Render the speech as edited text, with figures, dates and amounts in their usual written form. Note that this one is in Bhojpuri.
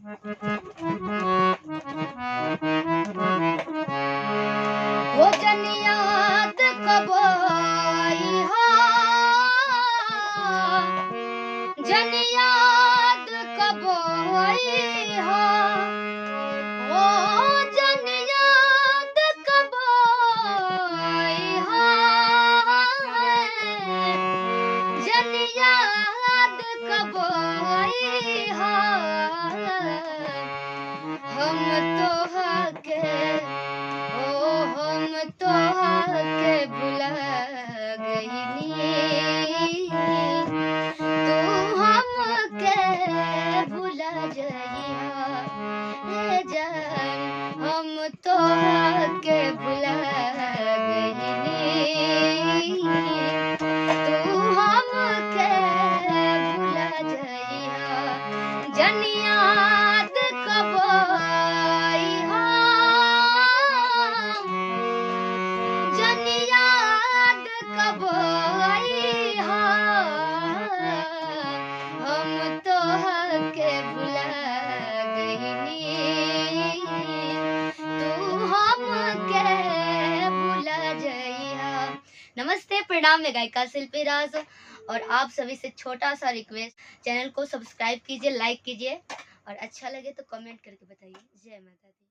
हो जन याद कब आईहा, जन याद कब आईहा, ओ जन याद कब आईहा, जन याद कब आईहा। हम तोहके हम तोहके भुला गइनी, तू हमके भुला जइहा हे जान। हम तोहके भुला गइनी, तू हमके भुला जइहा। जन याद कब आईहा, जन याद कब आईहा। हम तोहके भुला गइनी, तू हमके भुला जइहा। नमस्ते, प्रणाम। मैं गायिका शिल्पी राज और आप सभी से छोटा सा रिक्वेस्ट, चैनल को सब्सक्राइब कीजिए, लाइक कीजिए और अच्छा लगे तो कमेंट करके बताइए। जय माता दी।